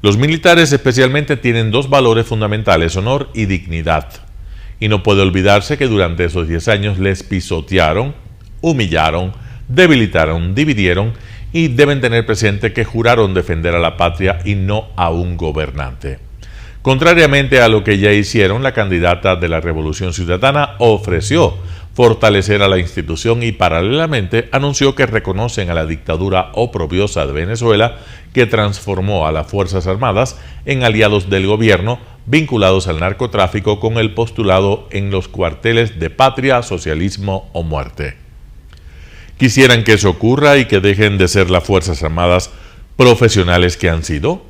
Los militares especialmente tienen dos valores fundamentales, honor y dignidad. Y no puede olvidarse que durante esos 10 años les pisotearon, humillaron, debilitaron, dividieron y deben tener presente que juraron defender a la patria y no a un gobernante. Contrariamente a lo que ya hicieron, la candidata de la Revolución Ciudadana ofreció fortalecer a la institución y paralelamente anunció que reconocen a la dictadura oprobiosa de Venezuela que transformó a las Fuerzas Armadas en aliados del gobierno vinculados al narcotráfico con el postulado en los cuarteles de patria, socialismo o muerte. ¿Quisieran que eso ocurra y que dejen de ser las Fuerzas Armadas profesionales que han sido?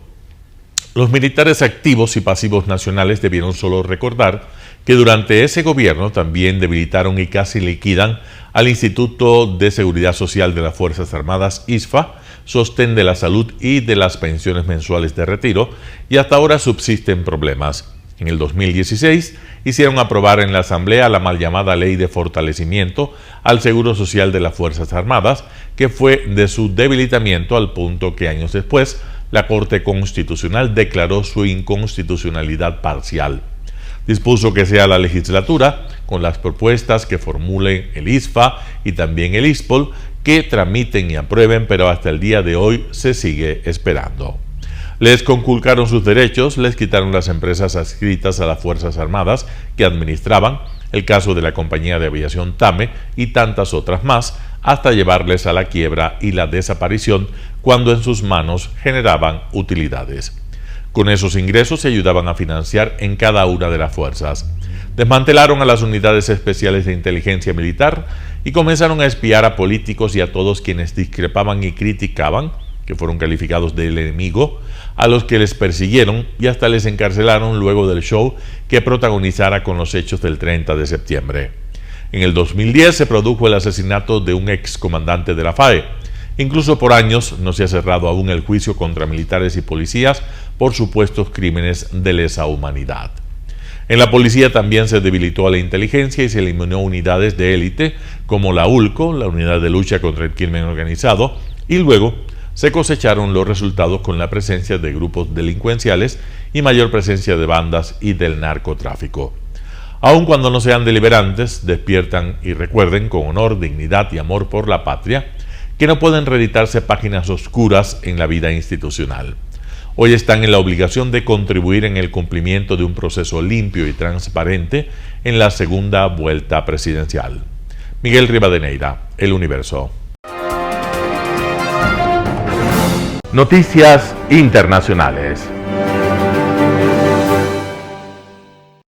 Los militares activos y pasivos nacionales debieron solo recordar que durante ese gobierno también debilitaron y casi liquidan al Instituto de Seguridad Social de las Fuerzas Armadas, ISFA, sostén de la salud y de las pensiones mensuales de retiro, y hasta ahora subsisten problemas. En el 2016 hicieron aprobar en la Asamblea la mal llamada Ley de Fortalecimiento al Seguro Social de las Fuerzas Armadas, que fue de su debilitamiento al punto que años después la Corte Constitucional declaró su inconstitucionalidad parcial. Dispuso que sea la legislatura, con las propuestas que formulen el ISFA y también el ISPOL, que tramiten y aprueben, pero hasta el día de hoy se sigue esperando. Les conculcaron sus derechos, les quitaron las empresas adscritas a las Fuerzas Armadas que administraban, el caso de la compañía de aviación TAME y tantas otras más, hasta llevarles a la quiebra y la desaparición cuando en sus manos generaban utilidades. Con esos ingresos se ayudaban a financiar en cada una de las fuerzas. Desmantelaron a las unidades especiales de inteligencia militar y comenzaron a espiar a políticos y a todos quienes discrepaban y criticaban, que fueron calificados del enemigo, a los que les persiguieron y hasta les encarcelaron luego del show que protagonizara con los hechos del 30 de septiembre. En el 2010 se produjo el asesinato de un excomandante de la FAE. Incluso por años no se ha cerrado aún el juicio contra militares y policías por supuestos crímenes de lesa humanidad. En la policía también se debilitó a la inteligencia y se eliminó unidades de élite como la ULCO, la Unidad de Lucha contra el Crimen Organizado, y luego se cosecharon los resultados con la presencia de grupos delincuenciales y mayor presencia de bandas y del narcotráfico. Aun cuando no sean deliberantes, despiertan y recuerden con honor, dignidad y amor por la patria que no pueden reeditarse páginas oscuras en la vida institucional. Hoy están en la obligación de contribuir en el cumplimiento de un proceso limpio y transparente en la segunda vuelta presidencial. Miguel Rivadeneira, El Universo. Noticias internacionales.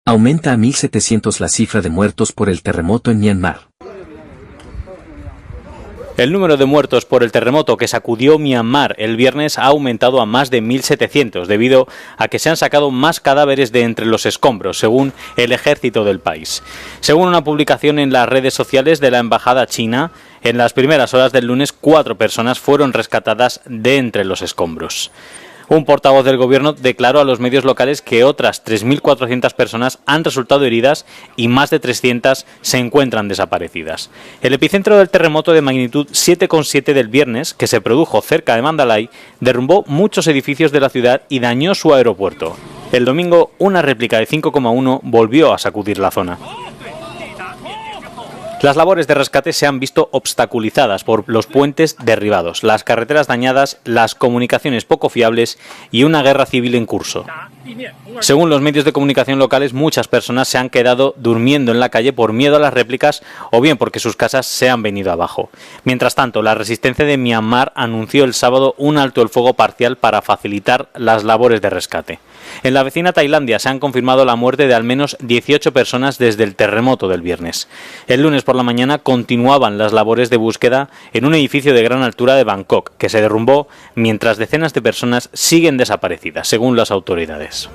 Aumenta a 1.700 la cifra de muertos por el terremoto en Myanmar. El número de muertos por el terremoto que sacudió Myanmar el viernes ha aumentado a más de 1.700 debido a que se han sacado más cadáveres de entre los escombros, según el ejército del país. Según una publicación en las redes sociales de la embajada china, en las primeras horas del lunes 4 personas fueron rescatadas de entre los escombros. Un portavoz del gobierno declaró a los medios locales que otras 3.400 personas han resultado heridas y más de 300 se encuentran desaparecidas. El epicentro del terremoto de magnitud 7,7 del viernes, que se produjo cerca de Mandalay, derrumbó muchos edificios de la ciudad y dañó su aeropuerto. El domingo, una réplica de 5,1 volvió a sacudir la zona. Las labores de rescate se han visto obstaculizadas por los puentes derribados, las carreteras dañadas, las comunicaciones poco fiables y una guerra civil en curso. Según los medios de comunicación locales, muchas personas se han quedado durmiendo en la calle por miedo a las réplicas o bien porque sus casas se han venido abajo. Mientras tanto, la resistencia de Myanmar anunció el sábado un alto el fuego parcial para facilitar las labores de rescate. En la vecina Tailandia se han confirmado la muerte de al menos 18 personas desde el terremoto del viernes. El lunes por la mañana continuaban las labores de búsqueda en un edificio de gran altura de Bangkok, que se derrumbó mientras decenas de personas siguen desaparecidas, según las autoridades.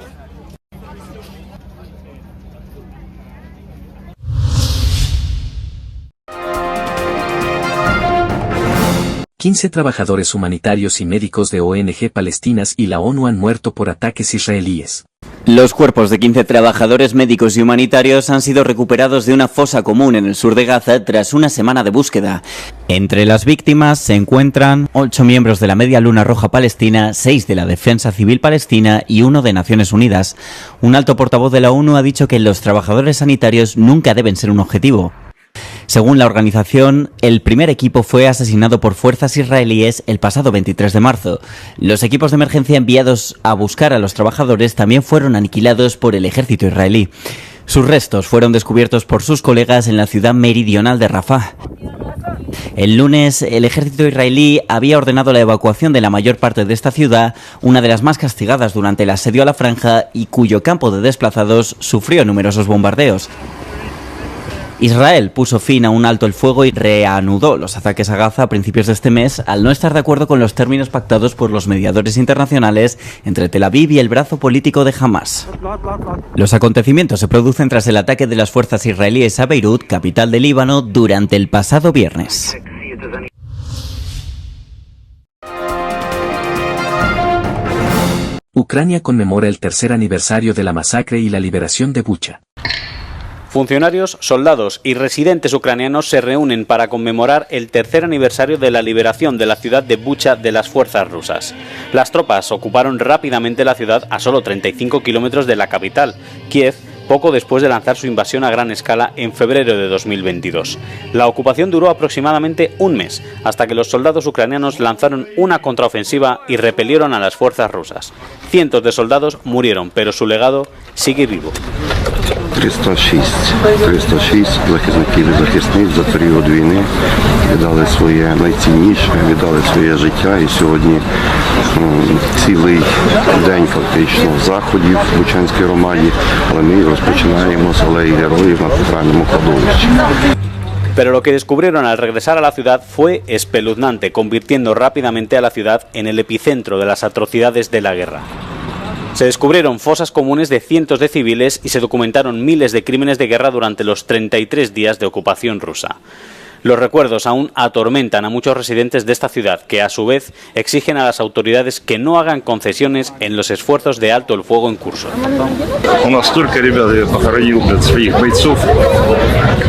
$15 trabajadores humanitarios y médicos de ONG palestinas y la ONU han muerto por ataques israelíes. Los cuerpos de 15 trabajadores médicos y humanitarios han sido recuperados de una fosa común en el sur de Gaza tras una semana de búsqueda. Entre las víctimas se encuentran 8 miembros de la Media Luna Roja Palestina, 6 de la Defensa Civil Palestina y 1 de Naciones Unidas. Un alto portavoz de la ONU ha dicho que los trabajadores sanitarios nunca deben ser un objetivo. Según la organización, el primer equipo fue asesinado por fuerzas israelíes el pasado 23 de marzo. Los equipos de emergencia enviados a buscar a los trabajadores también fueron aniquilados por el ejército israelí. Sus restos fueron descubiertos por sus colegas en la ciudad meridional de Rafah. El lunes, el ejército israelí había ordenado la evacuación de la mayor parte de esta ciudad, una de las más castigadas durante el asedio a la franja y cuyo campo de desplazados sufrió numerosos bombardeos. Israel puso fin a un alto el fuego y reanudó los ataques a Gaza a principios de este mes al no estar de acuerdo con los términos pactados por los mediadores internacionales entre Tel Aviv y el brazo político de Hamas. Los acontecimientos se producen tras el ataque de las fuerzas israelíes a Beirut, capital de Líbano, durante el pasado viernes. Ucrania conmemora el tercer aniversario de la masacre y la liberación de Bucha. Funcionarios, soldados y residentes ucranianos se reúnen para conmemorar el tercer aniversario de la liberación de la ciudad de Bucha de las fuerzas rusas. Las tropas ocuparon rápidamente la ciudad a solo 35 kilómetros de la capital, Kiev, poco después de lanzar su invasión a gran escala en febrero de 2022. La ocupación duró aproximadamente un mes, hasta que los soldados ucranianos lanzaron una contraofensiva y repelieron a las fuerzas rusas. Cientos de soldados murieron, pero su legado sigue vivo. 306 захисників і захисниць за період війни віддали своє найцінніше, віддали своє життя, і сьогодні цілий день фактично заходів в Бучанській громаді, але ми розпочинаємо з алеї героїв на центральному кладовищі. Pero lo que descubrieron al regresar a la ciudad fue espeluznante, convirtiendo rápidamente a la ciudad en el epicentro de las atrocidades de la guerra. Se descubrieron fosas comunes de cientos de civiles y se documentaron miles de crímenes de guerra durante los 33 días de ocupación rusa. Los recuerdos aún atormentan a muchos residentes de esta ciudad, que a su vez exigen a las autoridades que no hagan concesiones en los esfuerzos de alto el fuego en curso. У нас столько ребят похоронил своих бойцов.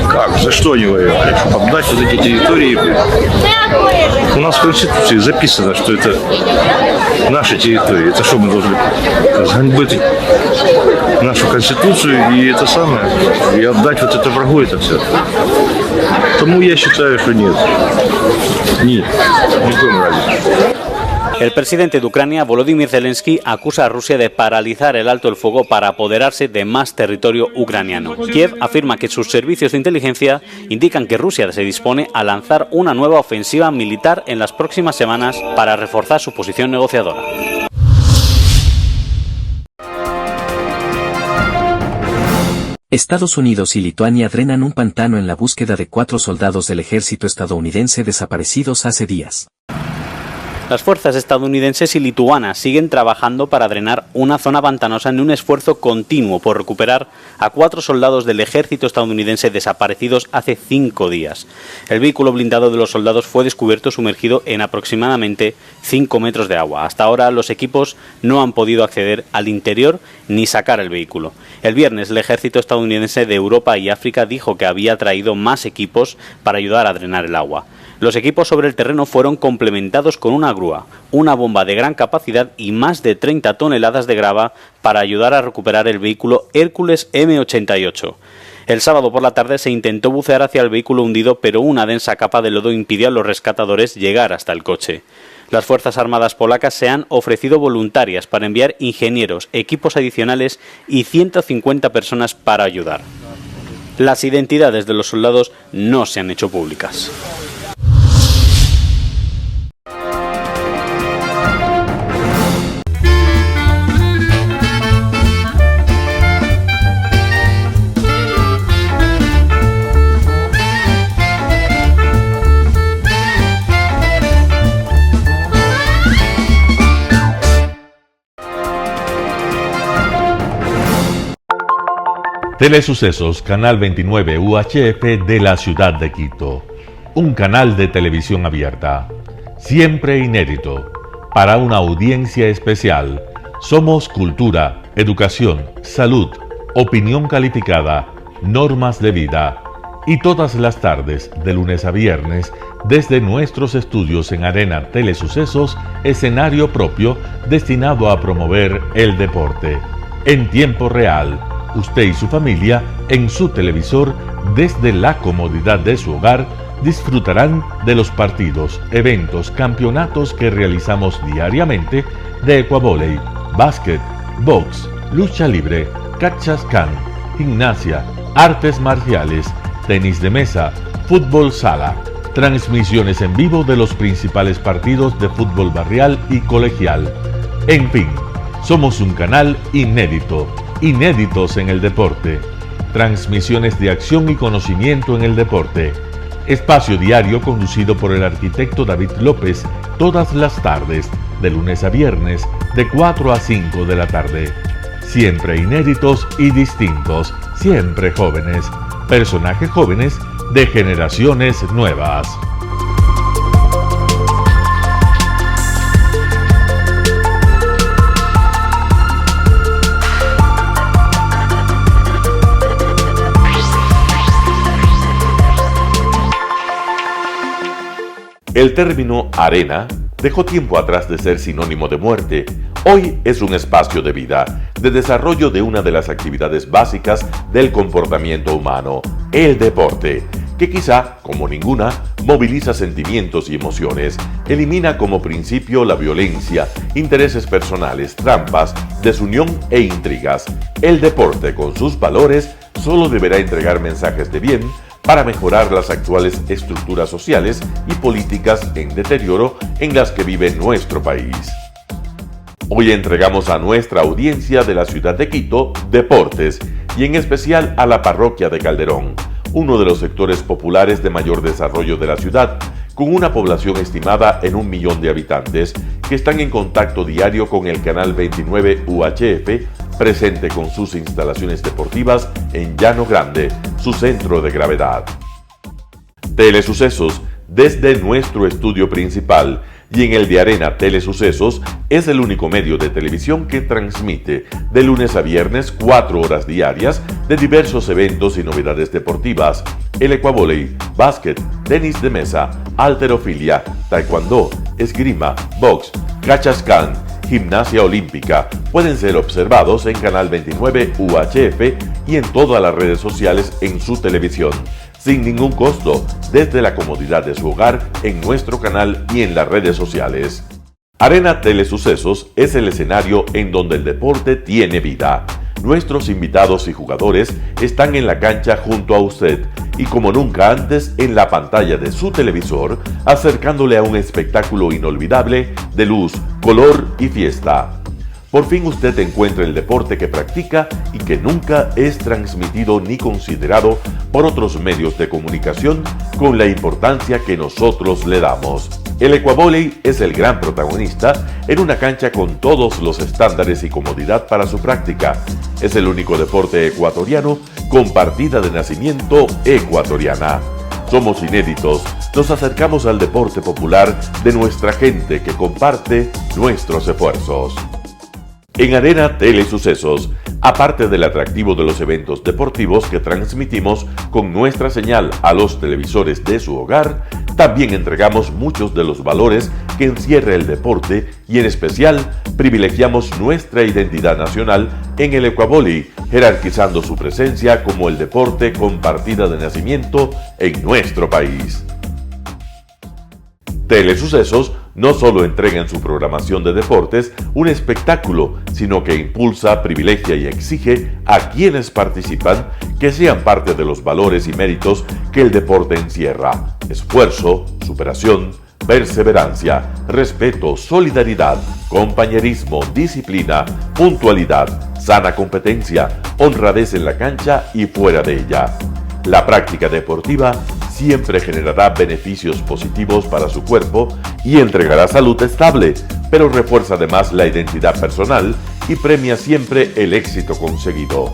Как? За что они воевали? Чтобы отдать вот эти территории. У нас в Конституции записано, что это наши территории. Это что мы должны сганьбить нашу Конституцию и это самое, и отдать вот это врагу это все. Тому я считаю, что нет. Нет, ни в коем разе. El presidente de Ucrania, Volodymyr Zelensky, acusa a Rusia de paralizar el alto el fuego para apoderarse de más territorio ucraniano. Kiev afirma que sus servicios de inteligencia indican que Rusia se dispone a lanzar una nueva ofensiva militar en las próximas semanas para reforzar su posición negociadora. Estados Unidos y Lituania drenan un pantano en la búsqueda de 4 soldados del ejército estadounidense desaparecidos hace días. Las fuerzas estadounidenses y lituanas siguen trabajando para drenar una zona pantanosa en un esfuerzo continuo por recuperar a 4 soldados del ejército estadounidense desaparecidos hace 5 días. El vehículo blindado de los soldados fue descubierto sumergido en aproximadamente 5 metros de agua. Hasta ahora los equipos no han podido acceder al interior ni sacar el vehículo. El viernes el ejército estadounidense de Europa y África dijo que había traído más equipos para ayudar a drenar el agua. Los equipos sobre el terreno fueron complementados con una grúa, una bomba de gran capacidad y más de 30 toneladas de grava para ayudar a recuperar el vehículo Hércules M88. El sábado por la tarde se intentó bucear hacia el vehículo hundido, pero una densa capa de lodo impidió a los rescatadores llegar hasta el coche. Las Fuerzas Armadas polacas se han ofrecido voluntarias para enviar ingenieros, equipos adicionales y 150 personas para ayudar. Las identidades de los soldados no se han hecho públicas. Telesucesos, Canal 29 UHF de la ciudad de Quito. Un canal de televisión abierta. Siempre inédito. Para una audiencia especial. Somos cultura, educación, salud, opinión calificada, normas de vida. Y todas las tardes, de lunes a viernes, desde nuestros estudios en Arena Telesucesos, escenario propio destinado a promover el deporte. En tiempo real. Usted y su familia, en su televisor, desde la comodidad de su hogar, disfrutarán de los partidos, eventos, campeonatos que realizamos diariamente de ecuavóley, básquet, box, lucha libre, cachascán, gimnasia, artes marciales, tenis de mesa, fútbol sala, transmisiones en vivo de los principales partidos de fútbol barrial y colegial. En fin, somos un canal inédito. Inéditos en el deporte, transmisiones de acción y conocimiento en el deporte, espacio diario conducido por el arquitecto David López todas las tardes, de lunes a viernes, de 4 a 5 de la tarde. Siempre inéditos y distintos, siempre jóvenes, personajes jóvenes de generaciones nuevas. El término arena dejó tiempo atrás de ser sinónimo de muerte. Hoy es un espacio de vida, de desarrollo de una de las actividades básicas del comportamiento humano, el deporte, que quizá, como ninguna, moviliza sentimientos y emociones, elimina como principio la violencia, intereses personales, trampas, desunión e intrigas. El deporte, con sus valores, solo deberá entregar mensajes de bien para mejorar las actuales estructuras sociales y políticas en deterioro en las que vive nuestro país. Hoy entregamos a nuestra audiencia de la ciudad de Quito deportes y en especial a la parroquia de Calderón, uno de los sectores populares de mayor desarrollo de la ciudad, con una población estimada en 1 millón de habitantes que están en contacto diario con el canal 29 UHF, presente con sus instalaciones deportivas en Llano Grande, su centro de gravedad. Telesucesos, desde nuestro estudio principal y en el de Arena Telesucesos, es el único medio de televisión que transmite de lunes a viernes 4 horas diarias de diversos eventos y novedades deportivas: el ecuavóley, básquet, tenis de mesa, halterofilia, taekwondo, esgrima, box, cachascán, gimnasia olímpica. Pueden ser observados en Canal 29 UHF y en todas las redes sociales en su televisión, sin ningún costo, desde la comodidad de su hogar, en nuestro canal y en las redes sociales. Arena Telesucesos es el escenario en donde el deporte tiene vida. Nuestros invitados y jugadores están en la cancha junto a usted y como nunca antes en la pantalla de su televisor, acercándole a un espectáculo inolvidable de luz, color y fiesta. Por fin usted encuentra el deporte que practica y que nunca es transmitido ni considerado por otros medios de comunicación con la importancia que nosotros le damos. El ecuavóley es el gran protagonista en una cancha con todos los estándares y comodidad para su práctica. Es el único deporte ecuatoriano con partida de nacimiento ecuatoriana. Somos inéditos, nos acercamos al deporte popular de nuestra gente que comparte nuestros esfuerzos. En Arena Telesucesos, aparte del atractivo de los eventos deportivos que transmitimos con nuestra señal a los televisores de su hogar, también entregamos muchos de los valores que encierra el deporte y en especial privilegiamos nuestra identidad nacional en el ecuavóley, jerarquizando su presencia como el deporte con partida de nacimiento en nuestro país. Telesucesos no solo entrega en su programación de deportes un espectáculo, sino que impulsa, privilegia y exige a quienes participan que sean parte de los valores y méritos que el deporte encierra: esfuerzo, superación, perseverancia, respeto, solidaridad, compañerismo, disciplina, puntualidad, sana competencia, honradez en la cancha y fuera de ella. La práctica deportiva siempre generará beneficios positivos para su cuerpo y entregará salud estable, pero refuerza además la identidad personal y premia siempre el éxito conseguido.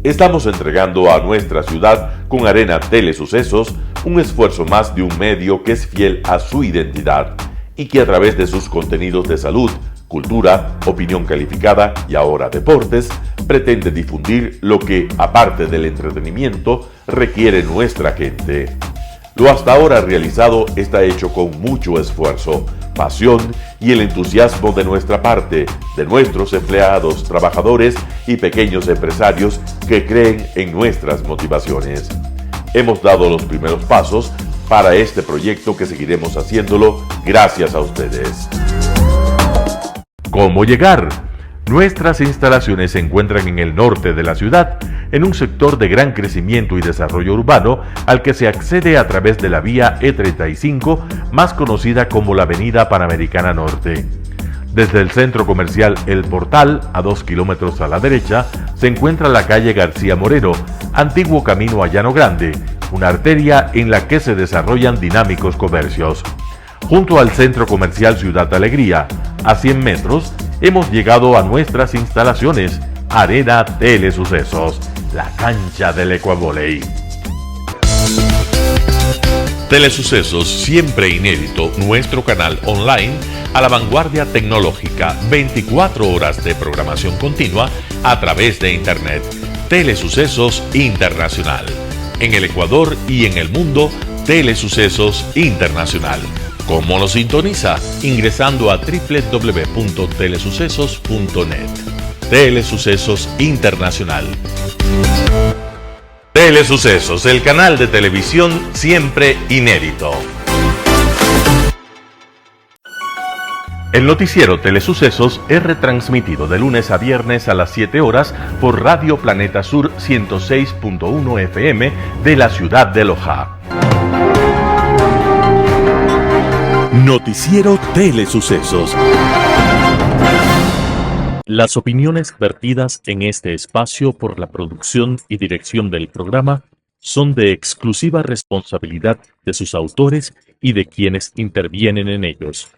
Estamos entregando a nuestra ciudad con Arena Telesucesos un esfuerzo más de un medio que es fiel a su identidad y que a través de sus contenidos de salud, cultura, opinión calificada y ahora deportes, pretende difundir lo que, aparte del entretenimiento, requiere nuestra gente. Lo hasta ahora realizado está hecho con mucho esfuerzo, pasión y el entusiasmo de nuestra parte, de nuestros empleados, trabajadores y pequeños empresarios que creen en nuestras motivaciones. Hemos dado los primeros pasos para este proyecto que seguiremos haciéndolo gracias a ustedes. ¿Cómo llegar? Nuestras instalaciones se encuentran en el norte de la ciudad, en un sector de gran crecimiento y desarrollo urbano al que se accede a través de la vía E35, más conocida como la Avenida Panamericana Norte. Desde el centro comercial El Portal, a 2 kilómetros a la derecha, se encuentra la calle García Moreno, antiguo camino a Llano Grande, una arteria en la que se desarrollan dinámicos comercios. Junto al centro comercial Ciudad Alegría, a 100 metros, hemos llegado a nuestras instalaciones, Arena Telesucesos, la cancha del ecuavóley. Telesucesos, siempre inédito, nuestro canal online a la vanguardia tecnológica, 24 horas de programación continua a través de Internet. Telesucesos Internacional. En el Ecuador y en el mundo, Telesucesos Internacional. ¿Cómo lo sintoniza? Ingresando a www.telesucesos.net. Telesucesos Internacional. Telesucesos, el canal de televisión siempre inédito. El noticiero Telesucesos es retransmitido de lunes a viernes a las 7 horas por Radio Planeta Sur 106.1 FM de la ciudad de Loja. Noticiero Telesucesos. Las opiniones vertidas en este espacio por la producción y dirección del programa son de exclusiva responsabilidad de sus autores y de quienes intervienen en ellos.